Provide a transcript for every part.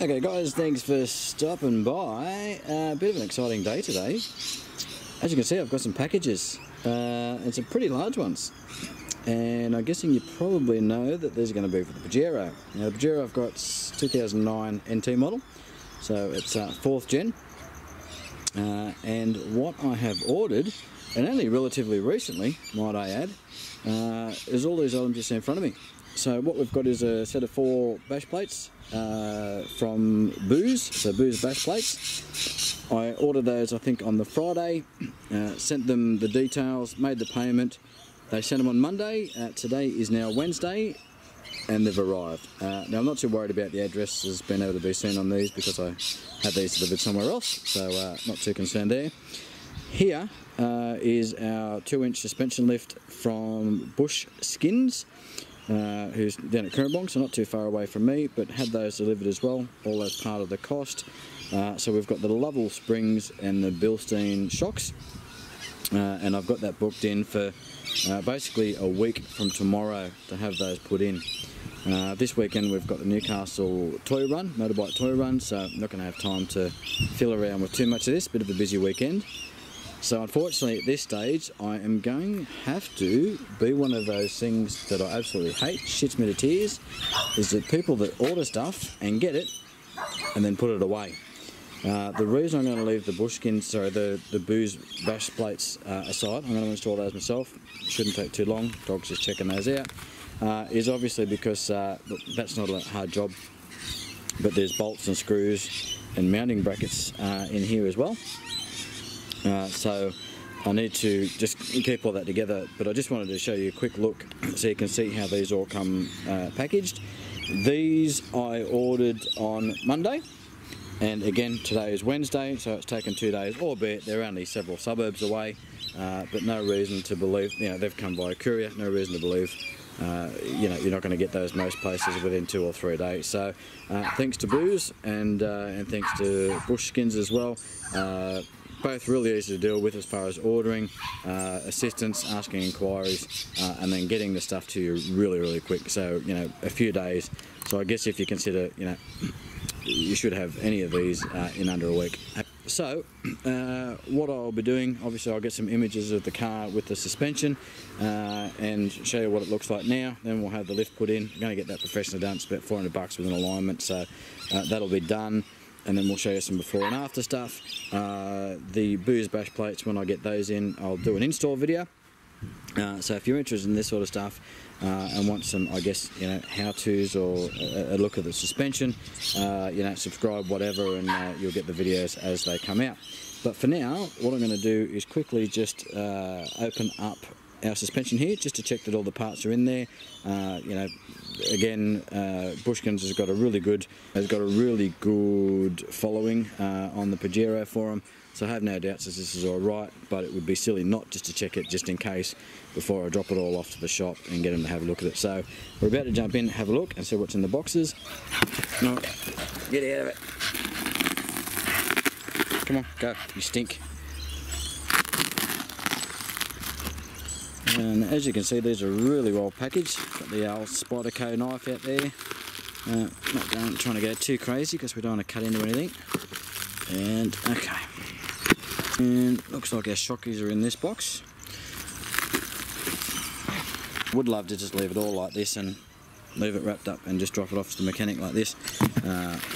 Okay guys, thanks for stopping by. A bit of an exciting day today. As you can see, I've got some packages and some pretty large ones. And I'm guessing you probably know that these are going to be for the Pajero. Now the Pajero I've got 2009 NT model, so it's 4th gen. And what I have ordered, and only relatively recently, might I add, is all these items you see in front of me. So what we've got is a set of 4 bash plates from Booz, so Booz bash plates. I ordered those I think on the Friday, sent them the details, made the payment. They sent them on Monday. Today is now Wednesday and they've arrived. Now I'm not too worried about the addresses being able to be seen on these because I had these delivered somewhere else, so not too concerned there. Here is our 2-inch suspension lift from Bush Skins, who's down at Currambong, so not too far away from me, but had those delivered as well, all as part of the cost. So we've got the Lovell springs and the Bilstein shocks, and I've got that booked in for basically a week from tomorrow to have those put in. This weekend we've got the Newcastle toy run, motorbike toy run, so I'm not going to have time to fill around with too much of this, bit of a busy weekend. So unfortunately at this stage I am going to have to be one of those things that I absolutely hate, shits me to tears, is that people that order stuff and get it and then put it away. The reason I'm going to leave the the Booz bash plates aside, I'm going to install those myself, shouldn't take too long, dog's just checking those out, is obviously because look, that's not a hard job, but there's bolts and screws and mounting brackets in here as well. So I need to just keep all that together, but I just wanted to show you a quick look so you can see how these all come packaged. These I ordered on Monday, and again today is Wednesday, so it's taken 2 days, albeit they're only several suburbs away, but no reason to believe, you know, they've come by courier, no reason to believe you know, you're not going to get those most places within 2 or 3 days. So thanks to Booz and thanks to Bush Skins as well. Both really easy to deal with as far as ordering, assistance, asking inquiries, and then getting the stuff to you really quick. So, you know, a few days. So I guess if you consider, you know, you should have any of these in under a week. So what I'll be doing, obviously I'll get some images of the car with the suspension and show you what it looks like now. Then we'll have the lift put in. I'm going to get that professionally done. It's about $400 with an alignment, so that'll be done. And then we'll show you some before and after stuff. The Booz bash plates, when I get those in, I'll do an install video. So if you're interested in this sort of stuff and want some, I guess, you know, how-tos or a look at the suspension, you know, subscribe, whatever, and you'll get the videos as they come out. But for now, what I'm going to do is quickly just open up our suspension here, just to check that all the parts are in there. You know, again, Bushkins has got a really good following on the Pajero forum, so I have no doubts that this is all right. But it would be silly not just to check it, just in case, before I drop it all off to the shop and get them to have a look at it. So we're about to jump in, have a look, and see what's in the boxes. No, get out of it! Come on, go! You stink. And as you can see, these are really well packaged. Got the old Spyderco knife out there. Not trying to go too crazy because we don't want to cut into anything. And okay. And looks like our shockies are in this box. Would love to just leave it all like this and leave it wrapped up and just drop it off to the mechanic like this.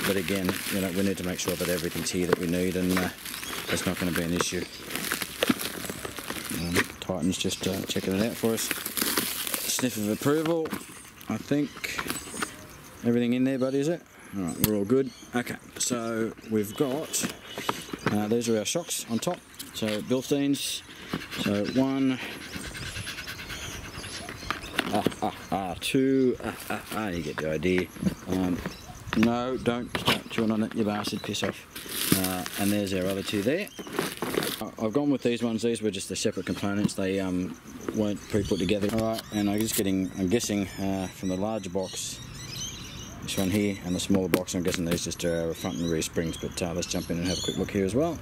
But again, you know, we need to make sure that everything's here that we need, and that's not going to be an issue. Titan's just checking it out for us. Sniff of approval. I think everything in there, buddy, is it? Alright, we're all good. Okay, so we've got, these are our shocks on top. So Bilsteins. So 1, 2, you get the idea. No, don't start chewing on it, you bastard, piss off. And there's our other 2 there. I've gone with these ones. These were just the separate components. They weren't pre-put together. Alright, and I'm guessing from the larger box, this one here, and the smaller box, I'm guessing these just are front and rear springs. But let's jump in and have a quick look here as well.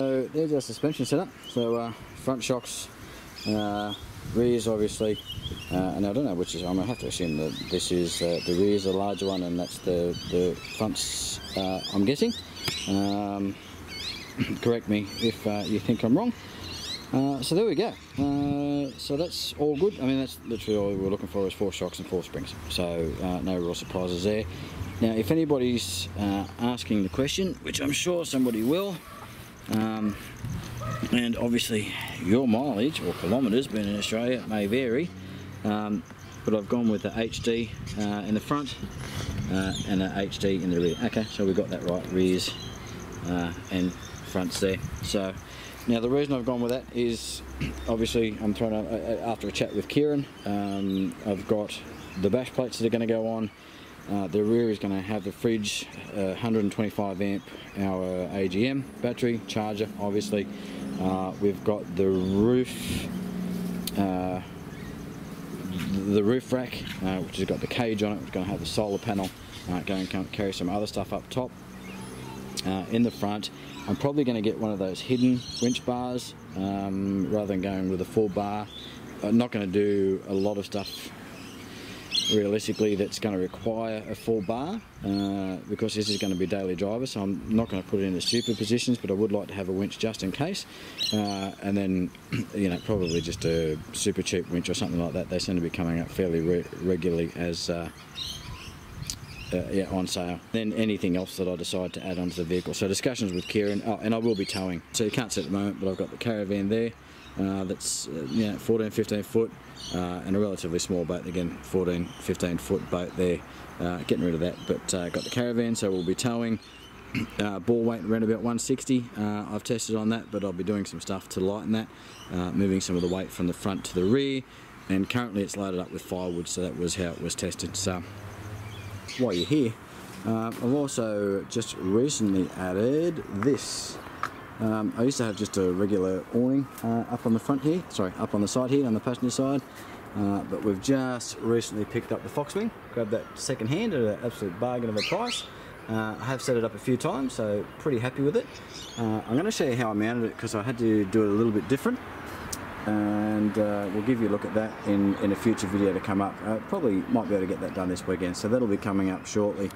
So there's our suspension setup. So front shocks, rears obviously, and I don't know which is, I'm going to have to assume that this is the rear's the larger one and that's the fronts, I'm guessing. Correct me if you think I'm wrong. So there we go. So that's all good. I mean, that's literally all we were looking for, is 4 shocks and 4 springs. So no real surprises there. Now, if anybody's asking the question, which I'm sure somebody will, and obviously your mileage or kilometres being in Australia may vary, but I've gone with the HD in the front and the HD in the rear. Okay, so we've got that right, rears and fronts there. So now the reason I've gone with that is obviously I'm trying to, after a chat with Kieran, I've got the bash plates that are going to go on. The rear is going to have the fridge, 125 amp hour AGM battery charger obviously. We've got the roof rack, which has got the cage on it, which is going to have the solar panel, going to carry some other stuff up top. In the front, I'm probably going to get one of those hidden winch bars rather than going with a full bar. I'm not going to do a lot of stuff realistically that's going to require a full bar because this is going to be daily driver, so I'm not going to put it in the stupid positions, but I would like to have a winch just in case, and then probably just a super cheap winch or something like that. They seem to be coming up fairly regularly as on sale. Then anything else that I decide to add onto the vehicle. So discussions with Kieran. Oh, and I will be towing. So you can't see at the moment, but I've got the caravan there. That's 14, 15 foot, and a relatively small boat. Again, 14, 15 foot boat there. Getting rid of that, but got the caravan, so we'll be towing. Ball weight around about 160. I've tested on that, but I'll be doing some stuff to lighten that, moving some of the weight from the front to the rear. And currently it's loaded up with firewood, so that was how it was tested. So while you're here, I've also just recently added this. I used to have just a regular awning up on the front here, up on the side here on the passenger side, but we've just recently picked up the Foxwing, grabbed that second hand at an absolute bargain of a price. I have set it up a few times, so pretty happy with it. I'm going to show you how I mounted it because I had to do it a little bit different, and we'll give you a look at that in a future video to come up. Probably might be able to get that done this weekend, so that'll be coming up shortly.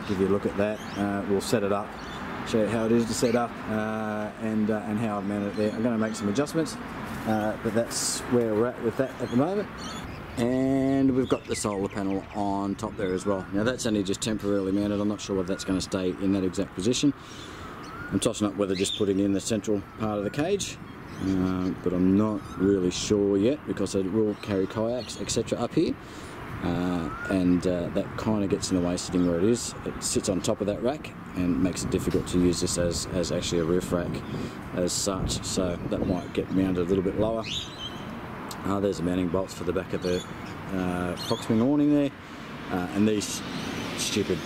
Give you a look at that. We'll set it up, show you how it is to set up, and how I've mounted it there. I'm going to make some adjustments, but that's where we're at with that at the moment. And we've got the solar panel on top there as well. Now that's only just temporarily mounted. I'm not sure whether that's going to stay in that exact position. I'm tossing up whether just putting in the central part of the cage, but I'm not really sure yet because it will carry kayaks etc up here, and that kind of gets in the way sitting where it is. It sits on top of that rack and makes it difficult to use this as actually a roof rack as such, so that might get mounted a little bit lower. There's the mounting bolts for the back of the Foxwing awning there, and these stupid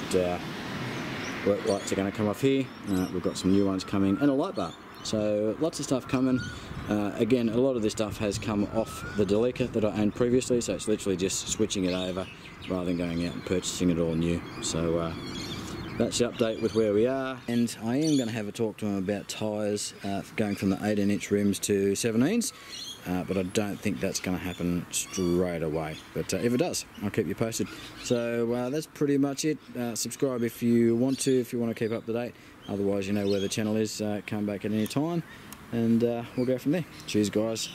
work lights are going to come off here. We've got some new ones coming and a light bar, so lots of stuff coming. Again, a lot of this stuff has come off the Delica that I owned previously, so it's literally just switching it over rather than going out and purchasing it all new. So that's the update with where we are, and I am going to have a talk to him about tyres, going from the 18-inch rims to 17s. But I don't think that's going to happen straight away. But if it does, I'll keep you posted. So that's pretty much it. Subscribe if you want to keep up to date. Otherwise, you know where the channel is. Come back at any time, and we'll go from there. Cheers, guys.